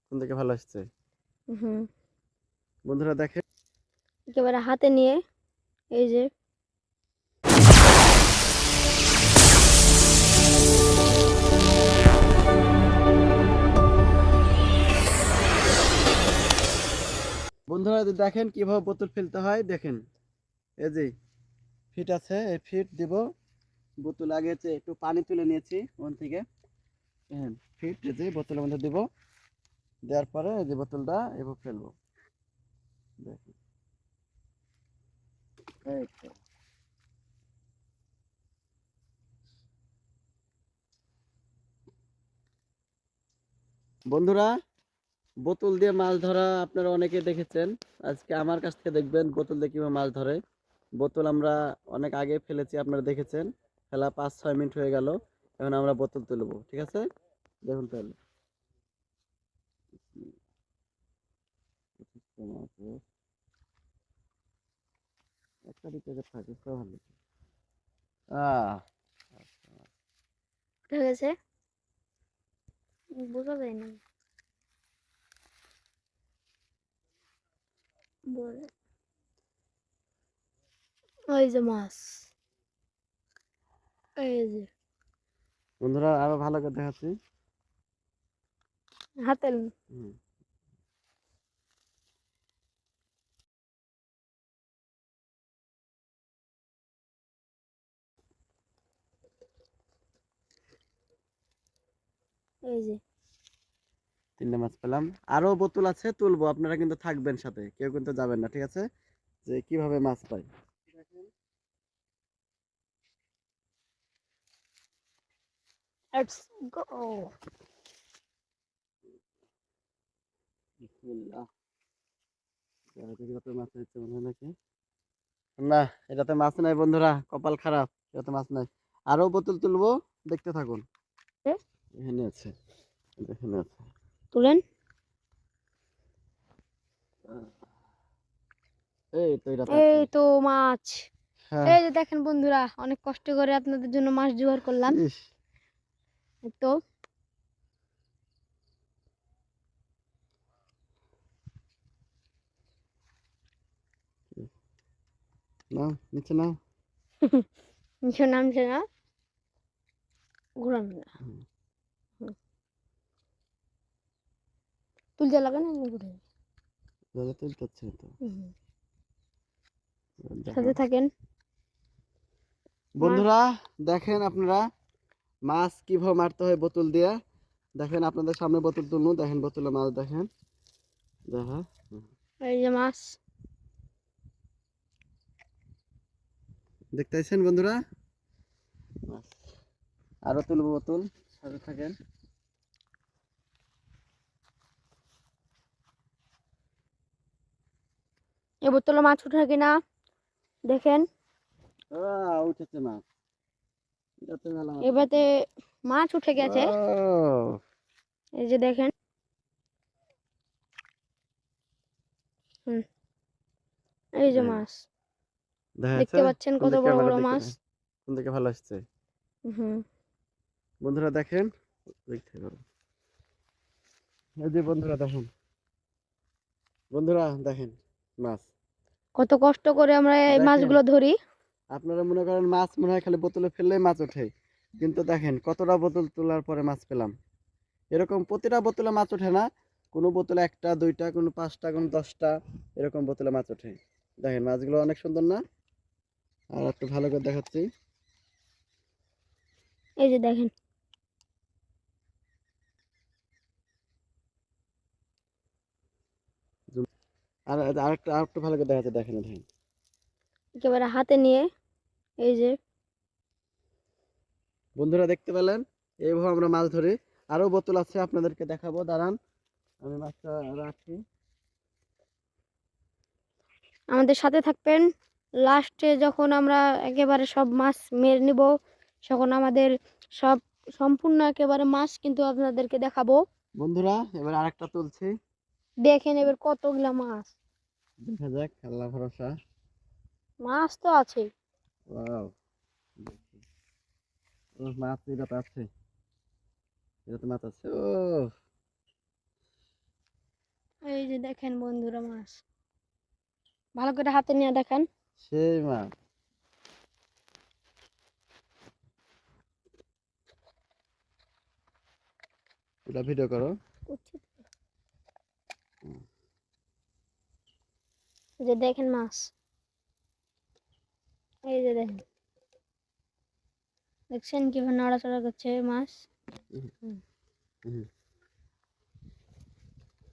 কোন দিকে ভালো আসছে? হুম। বন্ধুরা দেখেন একেবারে হাতে নিয়ে এই যে বন্ধুরা দেখেন কিভাবে বোতল ফেলতে হয়। দেখেন এই যে ফিট আছে, এই ফিট দিব। বোতল আগে একটু পানি তুলে নিয়েছি ওখান থেকে। হ্যাঁ, ফিট এই যে বোতলের মধ্যে দিব। দেওয়ার পরে এই যে বোতলটা এভাবে ফেলবো। দেখেন এই তো। বন্ধুরা, বোতল দিয়ে মাছ ধরা আপনারা অনেকে দেখেছেন। আজকে আমার কাছ থেকে দেখবেন বোতল দিয়ে কিভাবে মাছ ধরে। বোতল আমরা অনেক আগে ফেলেছি, আপনারা দেখেছেন। ফেলা 5-6 মিনিট হয়ে গেল। এখন আমরা বোতল তুলবো, ঠিক আছে? দেখুন তাহলে একটা দিতে থাকে ভালো। আহ উঠে গেছে, বোঝা যায় না বলে। ওই যে মাছ, এই যে বন্ধুরা আরো ভালো করে দেখাচ্ছি। হাতে হুম। এই যে 3টে মাছ পেলাম। আরো বোতল আছে, তুলবো। আপনারা কিন্তু থাকবেন সাথে, কেউ কিন্তু যাবেন না, ঠিক আছে? যে কিভাবে মাছ পাই। Let's go. বিসমিল্লাহ। এটাতে মাছ হচ্ছে মনে হয় নাকি? না, এটাতে মাছ নাই বন্ধুরা, কপাল খারাপ। এটাতে মাছ নাই। আরো বোতল তুলবো, দেখতে থাকুন। এখানে আছে, এখানে আছে। তুলেন। এই তো এটাতে এই আছে। তো মাছ। হ্যাঁ। এই যে দেখেন বন্ধুরা, অনেক কষ্ট করে আপনাদের জন্য মাছ জোগাড় করলাম। ইস, এই তো নাও নিচে নাও। নিচে নামছে না, ঘুরান না। হুম, হুম। তুলতে লাগে না, এমনি ঘুরে। দাদা তুলতেছে তো। দেখো সাথে থাকেন। মাছ বন্ধুরা, দেখেন আপনারা মাছ কিভাবে মারতে হয় বোতল দিয়ে। দেখেন আপনাদের সামনে বোতল তুলুন, দেখেন বোতলে মাছ দেখেন। দেখা এই যে মাছ। দেখতেছেন বন্ধুরা, মাছ আরো তুলবো বোতল, সাথে থাকেন। এ বোতলে মাছ উঠে কিনা দেখেন। উঠেছে মাছ। এটাতে মেলা মাছ এবারে উঠেছে। মাছ উঠে গেছে। ও, এই যে দেখেন। হুম। এই যে মাছ দেখা যাচ্ছে দেখতে পাচ্ছেন, কোন কত দিকে বড় ক্যামেরা বড় দিকে মাছ। কোন দিকে ভালো আসছে। হুম। বন্ধুরা দেখেন, দেখতে পারো। এই যে বন্ধুরা দেখেন, বন্ধুরা দেখেন মাছ। কত কষ্ট করে আমরা এই দেখেন মাছগুলো ধরি। আপনারা মনে করেন মাছ মনে হয় খালি বোতলে ফেললেই মাছ ওঠে, কিন্তু দেখেন কতটা বোতল তোলার পরে মাছ পেলাম। এরকম প্রতিটা বোতলে মাছ ওঠে না। কোনো বোতলে 1টা 2টা, কোনো 5টা, কোনো 10টা, এরকম বোতলে মাছ ওঠে। দেখেন মাছগুলো অনেক সুন্দর না? আর একটু ভালো করে দেখাচ্ছি। এই যে দেখেন। আর আরেকটু ভালো করে দেখাচ্ছে, দেখেন দেখেন। একেবারে হাতে নিয়ে এই যে বন্ধুরা দেখতে পেলেন, এইভাবে আমরা মাছ ধরি। আরো বোতল আছে, আপনাদেরকে দেখাবো, দাঁড়ান আমি মাছটা রাখি। আমাদের সাথে থাকবেন। লাস্টে যখন আমরা একেবারে সব মাছ মেরে নিব, তখন আমাদের সব সম্পূর্ণ একেবারে মাছ কিন্তু আপনাদেরকে দেখাবো। বন্ধুরা এবার আরেকটা তুলছি। দেখেন এবার কতগুলা মাছ। দেখা যাক, আল্লাহ ভরসা। মাছ তো আছে। ওয়াও, মাছ এটাতে আছে, এটাতে মাছ আছে। ও যে দেখেন বন্ধুরা মাছ, ভালো করে হাতে নিয়ে দেখেন। সেই মাছ। এটা ভিডিও করো। এই যে দেখেন মাছ, এই যে দেখেন, দেখছেন কিভাবে নড়াচড়া করছে মাছ। হুম,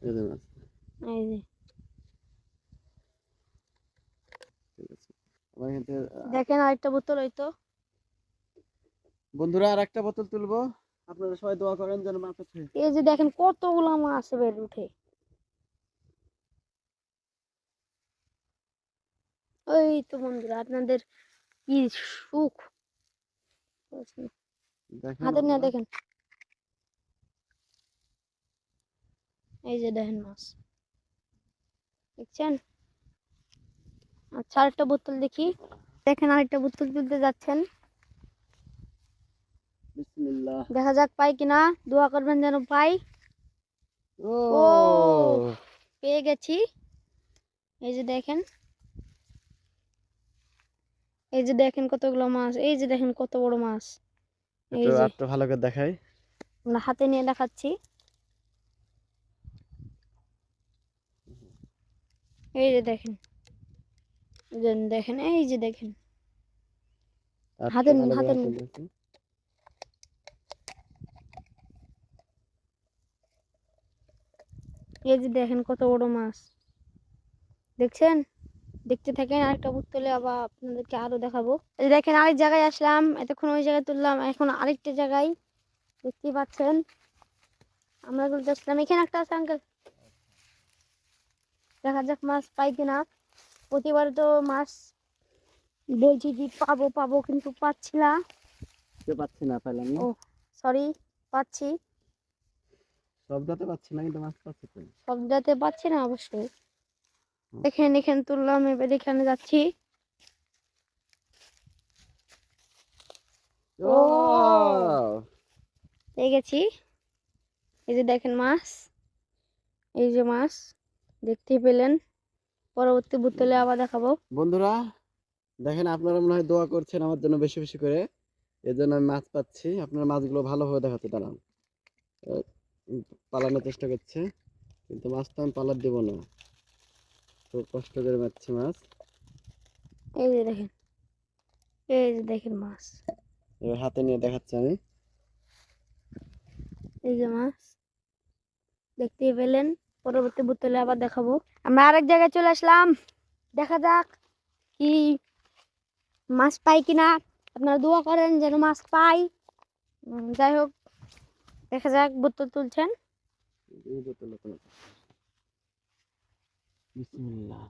এই যে মাছ। এই যে ঠিক আছে। আমার কিন্তু দেখেন আরেকটা বোতল হইতো। বন্ধুরা আর একটা বোতল তুলবো, আপনারা সবাই দোয়া করেন যেন মাছ আছে। এই যে দেখেন কতগুলা মাছ বের উঠে। ওই তো বন্ধুরা আপনাদের কি সুখ, দেখেন হাতে নিয়ে আপনারা। দেখেন। এই যে দেখেন মাছ, দেখছেন। আচ্ছা আরেকটা বোতল দেখি। দেখেন আরেকটা বোতল তুলতে যাচ্ছেন, বিসমিল্লাহ। দেখা যাক পাই কিনা, দোয়া করবেন যেন পাই। ও ও পেয়ে গেছি। এই যে দেখেন, এই যে দেখেন কতগুলো মাছ, এই যে দেখেন কত বড় মাছ। এই একটু যে একটু ভালো করে দেখাই। আমরা হাতে নিয়ে দেখাচ্ছি। এই যে দেখেন, দেখেন এই যে দেখেন, একটু হাতে নিন ভালো করে হাতে হাতে নিন। দিয়েছি। এই যে দেখেন কত বড় মাছ, দেখছেন। দেখতে থাকেন, আরেকটা বোতলে আবার আপনাদেরকে আরো দেখাবো। এই যে দেখেন আরেক জায়গায় আসলাম, এতক্ষণ ওই জায়গায় তুললাম, এখন আরেকটা জায়গায় দেখতেই পাচ্ছেন আমরা তুলতে আসলাম। এখানে একটা আছে আঙ্কেল, দেখা যাক মাছ পাই কিনা। প্রতিবার তো মাছ বলছি যে পাবো পাবো কিন্তু পাচ্ছি না। পাচ্ছি না, পাইলাম না। ও সরি, পাচ্ছি, সবটাতে পাচ্ছি না, কিন্তু মাছ পাচ্ছি তো। সবটাতে পাচ্ছি না অবশ্যই। দেখেন এখানে তুললাম, এবার এখানে যাচ্ছি। ও ও পেয়ে গেছি। এই যে দেখেন মাছ, এই যে মাছ দেখতেই পেলেন। পরবর্তী বোতলে আবার দেখাবো। বন্ধুরা দেখেন, আপনারা মনে হয় দোয়া করছেন আমার জন্য বেশি বেশি করে, এর জন্য আমি মাছ পাচ্ছি। আপনারা মাছগুলো ভালোভাবে দেখাতে দাঁড়ান। আহ, পালানোর চেষ্টা করছে, কিন্তু মাছ তো আমি পালার দেবো না, খুব কষ্ট করে মারছি মাছ। এই যে দেখেন, এই যে দেখেন মাছ, এবার হাতে নিয়ে দেখাচ্ছি আমি। এই যে মাছ দেখতেই পেলেন। পরবর্তী বোতলে আবার দেখাবো। আমরা আরেক জায়গায় চলে আসলাম, দেখা যাক কি মাছ পাই কিনা। আপনারা দোয়া করেন যেন মাছ পাই। যাই হোক, দেখা যাক। বোতল তুলছেন, এই বোতলে তো বিসমিল্লাহ।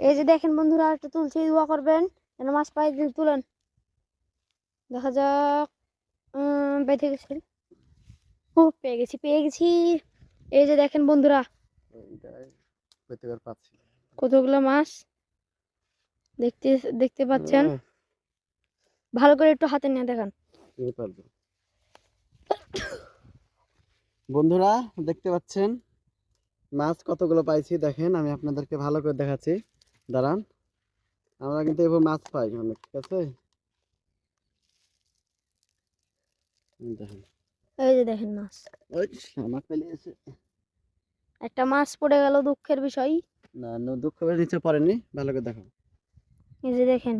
এই যে দেখেন বন্ধুরা একটা তুলছি, দোয়া করবেন যেন মাছ পাই। তুলেন, দেখা যাক। বেঁধে গেছে। ও পেয়ে গেছি পেয়ে গেছি। এই যে দেখেন বন্ধুরা এইটাই প্রতিবার পাচ্ছি। কতগুলো মাছ দেখতে দেখতে পাচ্ছেন। আহ, ভালো করে একটু হাতে নিয়ে দেখান। এই পারবো। বন্ধুরা দেখতে পাচ্ছেন মাছ কতগুলো পাইছি, দেখেন আমি আপনাদেরকে ভালো করে দেখাচ্ছি, দাঁড়ান। আমরা কিন্তু এবার মাছ পাই অনেক, ঠিক আছে। দেখেন, এই যে দেখেন মাছ, ওই আমার পেলে এসে একটা মাছ পড়ে গেল, দুঃখের বিষয়। না না, দুঃখ করে নিচে পড়েনি, ভালো করে দেখো। এই যে দেখেন,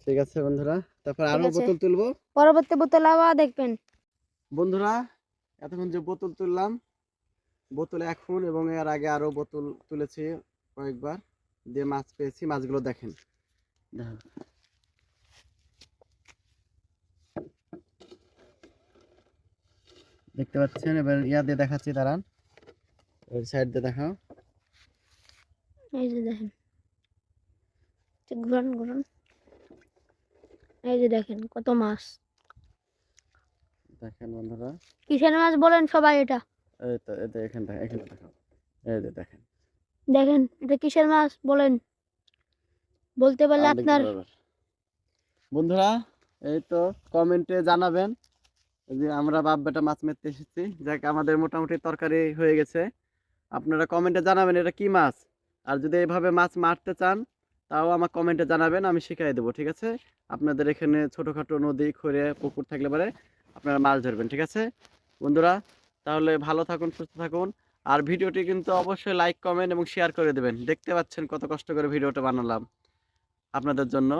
ঠিক আছে বন্ধুরা, তারপর ঠিক আরো আছে। বোতল তুলবো। পরবর্তী বোতলে আবার দেখবেন। বন্ধুরা এতক্ষণ যে বোতল তুললাম, বোতল এখন এবং এর আগে আরো বোতল তুলেছি কয়েকবার, দিয়ে মাছ পেয়েছি। মাছগুলো দেখেন, দেখেন। দেখতে পাচ্ছেন, এবার ইয়া দিয়ে দেখাচ্ছি, দাঁড়ান। ওই সাইড দিয়ে দেখাও। এই যে দেখেন, ঘুরান ঘুরান। এই যে দেখেন কত মাছ। দেখেন বন্ধুরা, কিসের মাছ বলেন সবাই এটা? এই তো এই তো এখানটা, এখানে দেখাও। এই যে দেখেন, দেখেন এটা কিসের মাছ বলেন, বলতে পারলে আরেক আপনার। বরাবর। বন্ধুরা এই তো কমেন্টে জানাবেন এই যে আমরা বাপ বেটা মাছ মারতে এসেছি, যাক আমাদের মোটামুটি তরকারি হয়ে গেছে। আপনারা কমেন্টে জানাবেন এটা কি মাছ, আর যদি এইভাবে মাছ মারতে চান তাও আমার কমেন্টে জানাবেন, আমি শিখিয়ে দেবো, ঠিক আছে? আপনাদের এখানে ছোটোখাটো নদী খরে পুকুর থাকলে পরে আপনারা মাছ ধরবেন, ঠিক আছে বন্ধুরা? তাহলে ভালো থাকুন, সুস্থ থাকুন। আর ভিডিওটি কিন্তু অবশ্যই লাইক কমেন্ট এবং শেয়ার করে দেবেন। দেখতে পাচ্ছেন কত কষ্ট করে ভিডিওটা বানালাম আপনাদের জন্য।